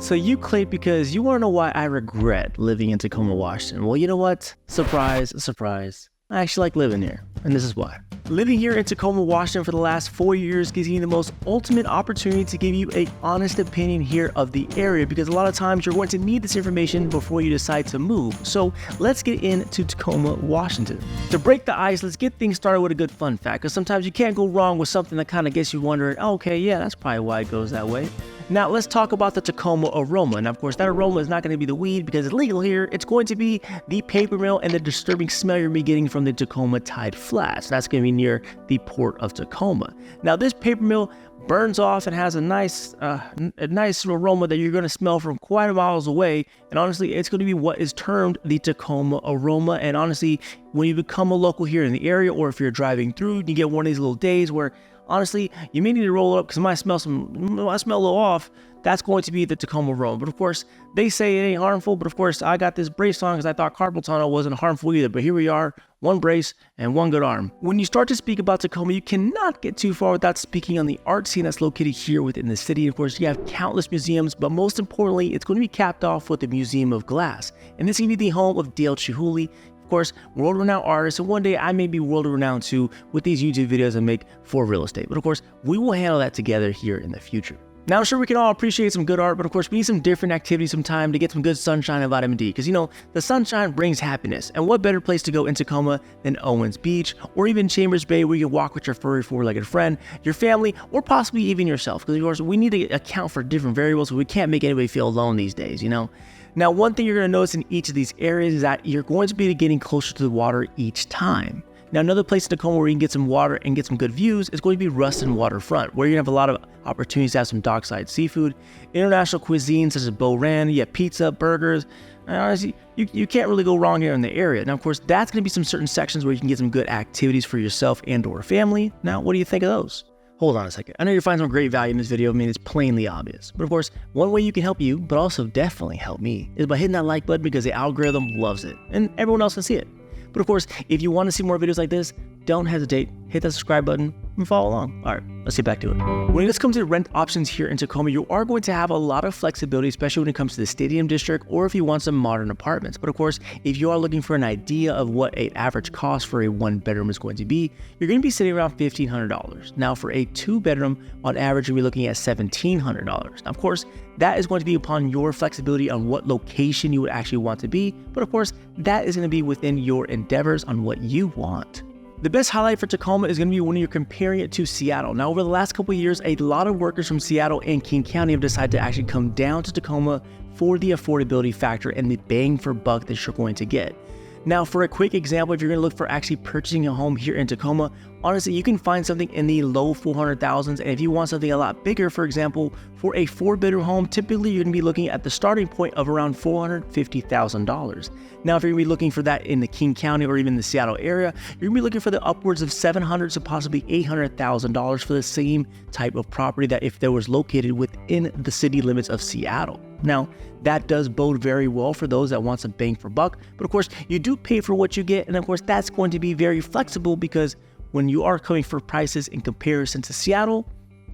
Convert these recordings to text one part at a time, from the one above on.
So you clicked because you want to know why I regret living in Tacoma, Washington. Well, you know what? Surprise, surprise. I actually like living here, and this is why. Living here in Tacoma, Washington for the last 4 years gives you the most ultimate opportunity to give you an honest opinion here of the area, because a lot of times you're going to need this information before you decide to move. So let's get into Tacoma, Washington. To break the ice, let's get things started with a good fun fact, because sometimes you can't go wrong with something that kind of gets you wondering, oh, okay, yeah, that's probably why it goes that way. Now let's talk about the Tacoma Aroma. Now, of course, that aroma is not going to be the weed because it's legal here. It's going to be the paper mill and the disturbing smell you're going to be getting from the Tacoma Tide Flats. That's going to be near the port of Tacoma. Now, this paper mill burns off and has a nice aroma that you're going to smell from quite a miles away. And honestly, it's going to be what is termed the Tacoma Aroma. And honestly, when you become a local here in the area, or if you're driving through, you get one of these little days where honestly, you may need to roll it up because I smell a little off. That's going to be the Tacoma Aroma. But of course, they say it ain't harmful. But of course, I got this brace on because I thought carpal tunnel wasn't harmful either. But here we are, one brace and one good arm. When you start to speak about Tacoma, you cannot get too far without speaking on the art scene that's located here within the city. Of course, you have countless museums, but most importantly, it's going to be capped off with the Museum of Glass. And this is going to be the home of Dale Chihuly. Of course, world-renowned artist, and one day I may be world-renowned too with these YouTube videos I make for real estate. But of course, we will handle that together here in the future. Now, I'm sure we can all appreciate some good art, but of course, we need some different activities sometime to get some good sunshine and vitamin D, because you know, the sunshine brings happiness. And what better place to go in Tacoma than Owens Beach, or even Chambers Bay, where you can walk with your furry four-legged friend, your family, or possibly even yourself, because of course, we need to account for different variables, so we can't make anybody feel alone these days, you know? Now, one thing you're going to notice in each of these areas is that you're going to be getting closer to the water each time. Now, another place in Tacoma where you can get some water and get some good views is going to be Ruston Waterfront, where you're going to have a lot of opportunities to have some dockside seafood, international cuisine such as Bo Ran, you have pizza, burgers, and honestly, you can't really go wrong here in the area. Now, of course, that's going to be some certain sections where you can get some good activities for yourself and or family. Now, what do you think of those? Hold on a second. I know you'll find some great value in this video. I mean, it's plainly obvious. But of course, one way you can help you, but also definitely help me, is by hitting that like button, because the algorithm loves it and everyone else can see it. But of course, if you want to see more videos like this, don't hesitate, hit that subscribe button and follow along. All right, let's get back to it. When it comes to rent options here in Tacoma, you are going to have a lot of flexibility, especially when it comes to the Stadium District, or if you want some modern apartments. But of course, if you are looking for an idea of what an average cost for a one bedroom is going to be, you're going to be sitting around $1,500. Now, for a two bedroom, on average, you'll be looking at $1,700. Now, of course, that is going to be upon your flexibility on what location you would actually want to be. But of course, that is going to be within your endeavors on what you want. The best highlight for Tacoma is going to be when you're comparing it to Seattle. Now, over the last couple of years, a lot of workers from Seattle and King County have decided to actually come down to Tacoma for the affordability factor and the bang for buck that you're going to get. Now, for a quick example, if you're going to look for actually purchasing a home here in Tacoma, honestly, you can find something in the low 400,000s. And if you want something a lot bigger, for example, for a 4-bedroom home, typically you're going to be looking at the starting point of around $450,000. Now, if you're going to be looking for that in the King County or even the Seattle area, you're going to be looking for the upwards of $700,000 to possibly $800,000 for the same type of property that if there was located within the city limits of Seattle. Now, that does bode very well for those that want some bang for buck, but of course, you do pay for what you get, and of course, that's going to be very flexible, because when you are coming for prices in comparison to Seattle,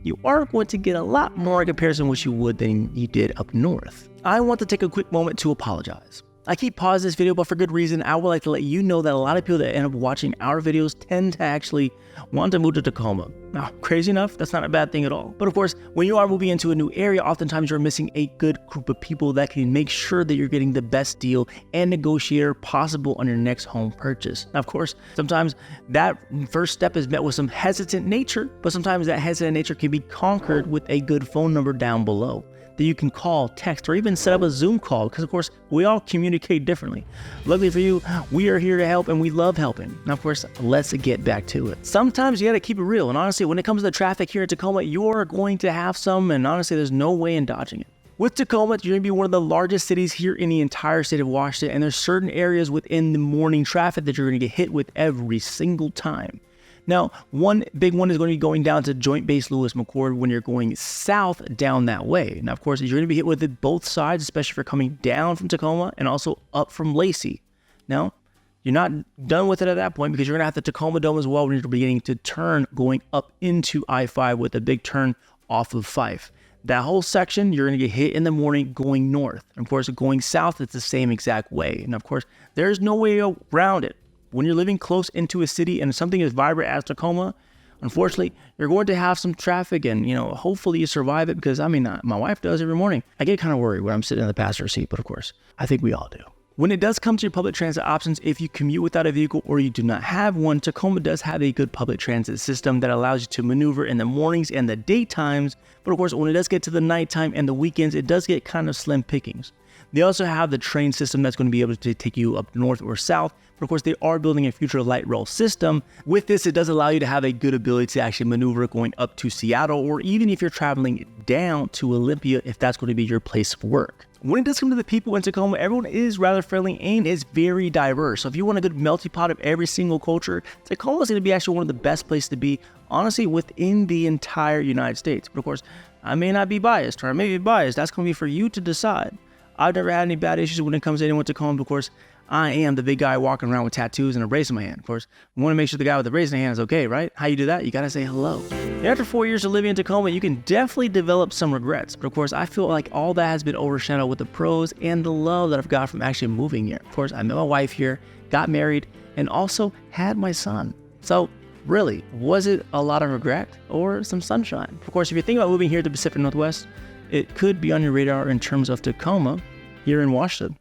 you are going to get a lot more in comparison what you would than you did up north. I want to take a quick moment to apologize. I keep pausing this video, but for good reason. I would like to let you know that a lot of people that end up watching our videos tend to actually want to move to Tacoma. Now, crazy enough, that's not a bad thing at all. But of course, when you are moving into a new area, oftentimes you're missing a good group of people that can make sure that you're getting the best deal and negotiator possible on your next home purchase. Now, of course, sometimes that first step is met with some hesitant nature, but sometimes that hesitant nature can be conquered with a good phone number down below that you can call, text, or even set up a Zoom call, because of course, we all communicate differently. Luckily for you, we are here to help and we love helping. Now, of course, let's get back to it. Sometimes you gotta keep it real, and honestly, when it comes to the traffic here in Tacoma, you're going to have some, and honestly, there's no way in dodging it. With Tacoma, you're gonna be one of the largest cities here in the entire state of Washington, and there's certain areas within the morning traffic that you're gonna get hit with every single time. Now, one big one is going to be going down to Joint Base Lewis McChord when you're going south down that way. Now, of course, you're going to be hit with it both sides, especially if you're coming down from Tacoma and also up from Lacey. Now, you're not done with it at that point, because you're going to have the Tacoma Dome as well when you're beginning to turn going up into I-5 with a big turn off of Fife. That whole section, you're going to get hit in the morning going north. And of course, going south, it's the same exact way. And of course, there's no way around it. When you're living close into a city and something as vibrant as Tacoma, unfortunately, you're going to have some traffic, and hopefully you survive it, because my wife does every morning. I get kind of worried when I'm sitting in the passenger seat, but of course, I think we all do. When it does come to your public transit options, if you commute without a vehicle or you do not have one, Tacoma does have a good public transit system that allows you to maneuver in the mornings and the daytimes. But of course, when it does get to the nighttime and the weekends, it does get kind of slim pickings. They also have the train system that's going to be able to take you up north or south. But of course, they are building a future light rail system. With this, it does allow you to have a good ability to actually maneuver going up to Seattle, or even if you're traveling down to Olympia, if that's going to be your place of work. When it does come to the people in Tacoma, everyone is rather friendly and is very diverse. So if you want a good melting pot of every single culture, Tacoma is going to be actually one of the best places to be, honestly, within the entire United States. But of course, I may not be biased, or I may be biased. That's going to be for you to decide. I've never had any bad issues when it comes to anyone to Tacoma. Of course, I am the big guy walking around with tattoos and a brace in my hand. Of course, we want to make sure the guy with the brace in the hand is okay, right? How you do that? You got to say hello. And after 4 years of living in Tacoma, you can definitely develop some regrets. But of course, I feel like all that has been overshadowed with the pros and the love that I've got from actually moving here. Of course, I met my wife here, got married, and also had my son. So really, was it a lot of regret or some sunshine? Of course, if you're thinking about moving here to the Pacific Northwest, it could be on your radar in terms of Tacoma here in Washington.